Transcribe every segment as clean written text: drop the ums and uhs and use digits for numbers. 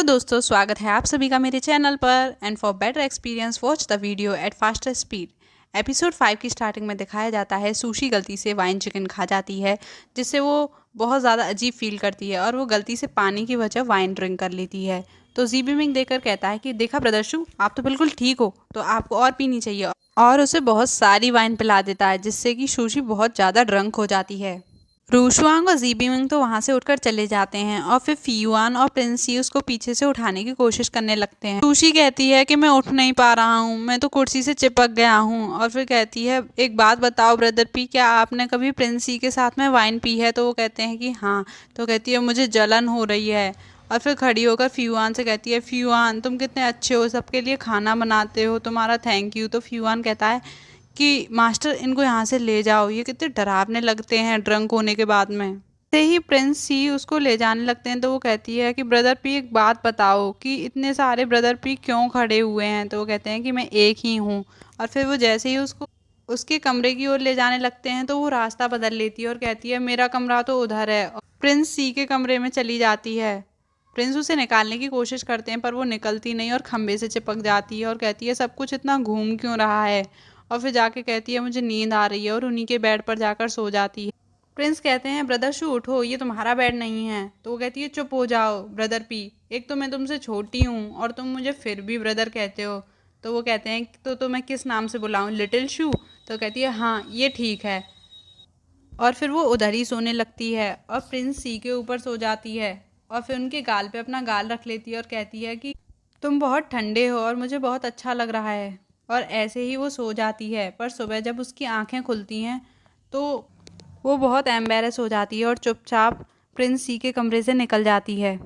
दोस्तों, स्वागत है आप सभी का मेरे चैनल पर। And for better experience watch the video at faster speed. Episode 5 की स्टार्टिंग में दिखाया जाता है सुशी गलती से वाइन चिकन खा जाती है, जिससे वो बहुत ज़्यादा अजीब फील करती है और वो गलती से पानी की वजह वाइन ड्रिंक कर लेती है। तो जी बीमिंग देखकर कहता है कि देखा ब्रदर शू, आप तो बिल्कुल ठीक हो, तो आपको और पीनी चाहिए, और उसे बहुत सारी वाइन पिला देता है, जिससे कि सुशी बहुत ज़्यादा ड्रंक हो जाती है। रूशवांग और जीबीमिंग तो वहां से उठकर चले जाते हैं और फिर फियुआन और प्रिंसी उसको पीछे से उठाने की कोशिश करने लगते हैं। सुशी कहती है कि मैं उठ नहीं पा रहा हूँ, मैं तो कुर्सी से चिपक गया हूँ। और फिर कहती है एक बात बताओ ब्रदर पी, क्या आपने कभी प्रिंसी के साथ में वाइन पी है? तो वो कहते हैं कि हाँ। तो कहती है मुझे जलन हो रही है। और फिर खड़ी होकर फ्यूआन से कहती है फ्यूआन तुम कितने अच्छे हो, सबके लिए खाना बनाते हो, तुम्हारा थैंक यू। तो फ्यूआन कहता है कि मास्टर इनको यहाँ से ले जाओ, ये कितने डरावने लगते हैं ड्रंक होने के बाद में। से ही प्रिंस सी उसको ले जाने लगते हैं तो वो कहती है कि ब्रदर पी एक बात बताओ कि इतने सारे ब्रदर पी क्यों खड़े हुए हैं? तो वो कहते हैं कि मैं एक ही हूँ। और फिर वो जैसे ही उसको उसके कमरे की ओर ले जाने लगते हैं तो वो रास्ता बदल लेती है और कहती है मेरा कमरा तो उधर है, और प्रिंस सी के कमरे में चली जाती है। प्रिंस उसे निकालने की कोशिश करते हैं पर वो निकलती नहीं और खंबे से चिपक जाती है और कहती है सब कुछ इतना घूम क्यों रहा है। और फिर जाके कहती है मुझे नींद आ रही है और उन्हीं के बेड पर जाकर सो जाती है। प्रिंस कहते हैं ब्रदर शू उठो, ये तुम्हारा बेड नहीं है। तो वो कहती है चुप हो जाओ ब्रदर पी, एक तो मैं तुमसे छोटी हूँ और तुम मुझे फिर भी ब्रदर कहते हो। तो वो कहते हैं तो मैं किस नाम से बुलाऊं, लिटिल शू? तो कहती है हाँ ये ठीक है। और फिर वो उधर ही सोने लगती है और प्रिंस सी के ऊपर सो जाती है। और फिर उनके गाल पे अपना गाल रख लेती है और कहती है कि तुम बहुत ठंडे हो और मुझे बहुत अच्छा लग रहा है। और ऐसे ही वो सो जाती है, पर सुबह जब उसकी आंखें खुलती हैं तो वो बहुत एम्बेरस हो जाती है और चुपचाप प्रिंस सी के कमरे से निकल जाती है।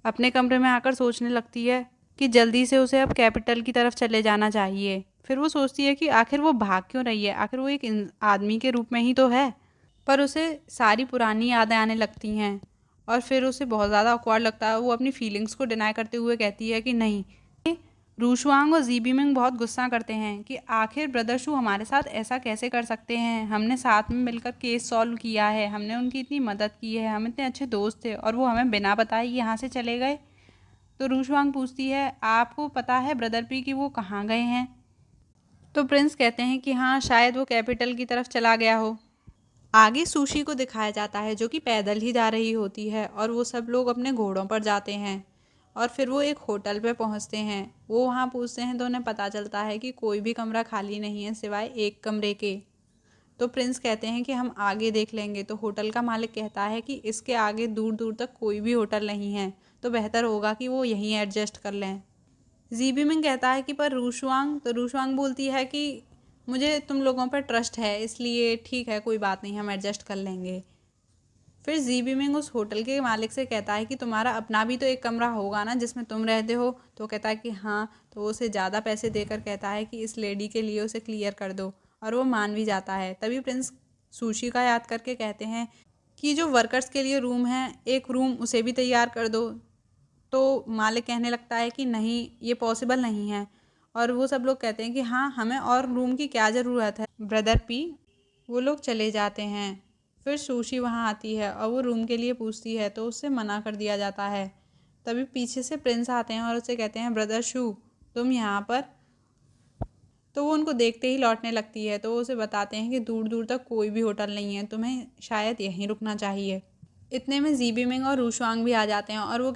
अपने कमरे में आकर सोचने लगती है कि जल्दी से उसे अब कैपिटल की तरफ चले जाना चाहिए। फिर वो सोचती है कि आखिर वो भाग क्यों रही है, आखिर वो एक आदमी के रूप में ही तो है। पर उसे सारी पुरानी यादें आने लगती हैं और फिर उसे बहुत ज़्यादा ऑकवर्ड लगता है। वो अपनी फीलिंग्स को डिनाई करते हुए कहती है कि नहीं। रूशवांग और जीबीमिंग बहुत गुस्सा करते हैं कि आखिर ब्रदर शू हमारे साथ ऐसा कैसे कर सकते हैं, हमने साथ में मिलकर केस सॉल्व किया है, हमने उनकी इतनी मदद की है, हम इतने अच्छे दोस्त थे और वो हमें बिना बताए यहाँ से चले गए। तो रूशवांग पूछती है आपको पता है ब्रदर पी कि वो कहाँ गए हैं? तो प्रिंस कहते हैं कि हाँ शायद वो कैपिटल की तरफ चला गया हो। आगे सुशी को दिखाया जाता है जो कि पैदल ही जा रही होती है और वो सब लोग अपने घोड़ों पर जाते हैं। और फिर वो एक होटल पे पहुंचते हैं। वो वहाँ पूछते हैं तो उन्हें पता चलता है कि कोई भी कमरा खाली नहीं है सिवाय एक कमरे के। तो प्रिंस कहते हैं कि हम आगे देख लेंगे। तो होटल का मालिक कहता है कि इसके आगे दूर दूर तक कोई भी होटल नहीं है, तो बेहतर होगा कि वो यहीं एडजस्ट कर लें। जीबीमिंग कहता है कि पर रूशवांग, तो रूशवांग बोलती है कि मुझे तुम लोगों पर ट्रस्ट है, इसलिए ठीक है कोई बात नहीं, हम एडजस्ट कर लेंगे। फिर जीबीमिंग उस होटल के मालिक से कहता है कि तुम्हारा अपना भी तो एक कमरा होगा ना जिसमें तुम रहते हो? तो कहता है कि हाँ। तो वो उसे ज़्यादा पैसे देकर कहता है कि इस लेडी के लिए उसे क्लियर कर दो, और वो मान भी जाता है। तभी प्रिंस सुशी का याद करके कहते हैं कि जो वर्कर्स के लिए रूम है, एक रूम उसे भी तैयार कर दो। तो मालिक कहने लगता है कि नहीं ये पॉसिबल नहीं है। और वो सब लोग कहते हैं कि हाँ हमें और रूम की क्या ज़रूरत है ब्रदर पी। वो लोग चले जाते हैं। फिर सुशी वहाँ आती है और वो रूम के लिए पूछती है तो उससे मना कर दिया जाता है। तभी पीछे से प्रिंस आते हैं और उसे कहते हैं ब्रदर शू तुम यहाँ पर। तो वो उनको देखते ही लौटने लगती है। तो वो उसे बताते हैं कि दूर दूर तक कोई भी होटल नहीं है, तुम्हें शायद यहीं रुकना चाहिए। इतने में जीबी मिंग और रूशवांग भी आ जाते हैं और वो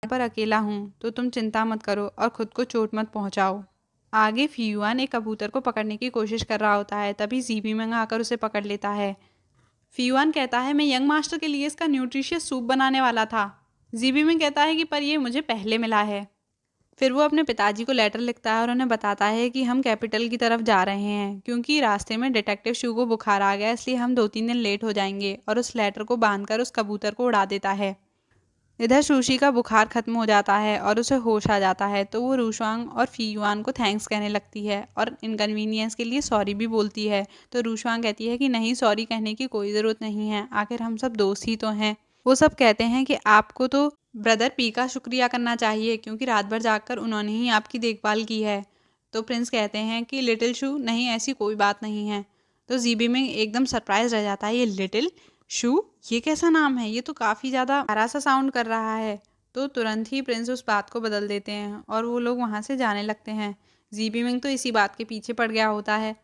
पर अकेला हूँ तो तुम चिंता मत करो और खुद को चोट मत पहुँचाओ। आगे फियुआन एक कबूतर को पकड़ने की कोशिश कर रहा होता है, तभी ज़ीबीमिंग आकर उसे पकड़ लेता है। फियुआन कहता है मैं यंग मास्टर के लिए इसका न्यूट्रिशियस सूप बनाने वाला था। ज़ीबीमिंग कहता है कि पर ये मुझे पहले मिला है। फिर वो अपने पिताजी को लेटर लिखता है और उन्हें बताता है कि हम कैपिटल की तरफ जा रहे हैं क्योंकि रास्ते में डिटेक्टिव शू को बुखार आ गया, इसलिए हम 2-3 दिन लेट हो जाएंगे, और उस लेटर को बांधकर उस कबूतर को उड़ा देता है। इधर सुशी का बुखार खत्म हो जाता है और उसे होश आ जाता है, तो वो रूशवांग और फियुआन को थैंक्स कहने लगती है और इनकन्वीनियंस के लिए सॉरी भी बोलती है। तो रूशवांग कहती है कि नहीं, सॉरी कहने की कोई ज़रूरत नहीं है, आखिर हम सब दोस्त ही तो हैं। वो सब कहते हैं कि आपको तो ब्रदर पी का शुक्रिया करना चाहिए क्योंकि रात भर जागकर उन्होंने ही आपकी देखभाल की है। तो प्रिंस कहते हैं कि लिटिल शू, नहीं ऐसी कोई बात नहीं है। तो जीबी में एकदम सरप्राइज रह जाता है, ये लिटिल शू, ये कैसा नाम है, ये तो काफ़ी ज़्यादा प्यारा सा साउंड कर रहा है। तो तुरंत ही प्रिंस उस बात को बदल देते हैं और वो लोग वहाँ से जाने लगते हैं। जीबी मिंग तो इसी बात के पीछे पड़ गया होता है।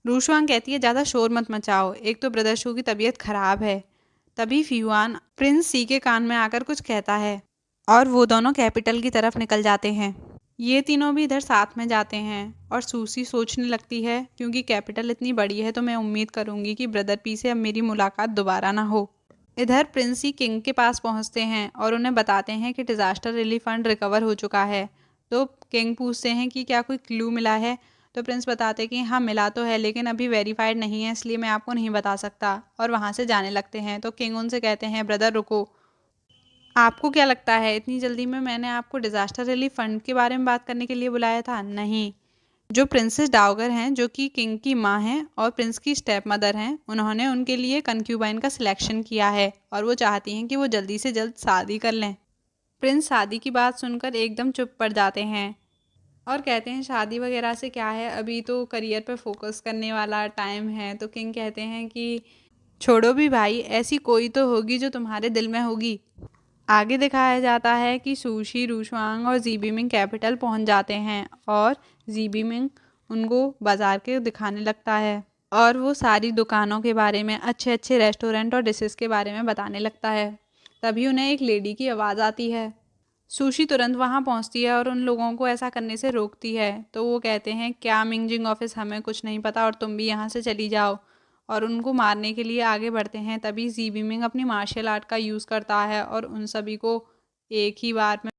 रूशवांग कहती है ज़्यादा शोर मत मचाओ, एक तो ब्रदर शू की तबीयत खराब है। तभी फियुआन प्रिंस सी के कान में आकर कुछ कहता है और वो दोनों कैपिटल की तरफ निकल जाते हैं। ये तीनों भी इधर साथ में जाते हैं और सूसी सोचने लगती है क्योंकि कैपिटल इतनी बड़ी है तो मैं उम्मीद करूंगी कि ब्रदर पी से अब मेरी मुलाकात दोबारा ना हो। इधर प्रिंस ही किंग के पास पहुंचते हैं और उन्हें बताते हैं कि डिजास्टर रिलीफ फंड रिकवर हो चुका है। तो किंग पूछते हैं कि क्या कोई क्लू मिला है। तो प्रिंस बताते हैं कि हाँ मिला तो है, लेकिन अभी वेरीफाइड नहीं है, इसलिए मैं आपको नहीं बता सकता, और वहाँ से जाने लगते हैं। तो किंग उनसे कहते हैं ब्रदर रुको, आपको क्या लगता है इतनी जल्दी में मैंने आपको डिजास्टर रिलीफ फंड के बारे में बात करने के लिए बुलाया था? नहीं, जो प्रिंसेस डाउगर हैं, जो कि किंग की माँ हैं और प्रिंस की स्टेप मदर हैं, उन्होंने उनके लिए कंक्यूबाइन का सिलेक्शन किया है और वो चाहती हैं कि वो जल्दी से जल्द शादी कर लें। प्रिंस शादी की बात सुनकर एकदम चुप पड़ जाते हैं और कहते हैं शादी वगैरह से क्या है, अभी तो करियर पे फोकस करने वाला टाइम है। तो किंग कहते हैं कि छोड़ो भी भाई, ऐसी कोई तो होगी जो तुम्हारे दिल में होगी। आगे दिखाया जाता है कि सुशी, रूशवांग और जीबीमिंग कैपिटल पहुंच जाते हैं और जीबीमिंग उनको बाजार के दिखाने लगता है और वो सारी दुकानों के बारे में, अच्छे अच्छे रेस्टोरेंट और डिशेस के बारे में बताने लगता है। तभी उन्हें एक लेडी की आवाज़ आती है। सुशी तुरंत वहां पहुंचती है और उन लोगों को ऐसा करने से रोकती है। तो वो कहते हैं क्या मिंगजिंग ऑफिस, हमें कुछ नहीं पता और तुम भी यहाँ से चली जाओ, और उनको मारने के लिए आगे बढ़ते हैं। तभी जी बीमिंग अपनी मार्शल आर्ट का यूज़ करता है और उन सभी को एक ही बार में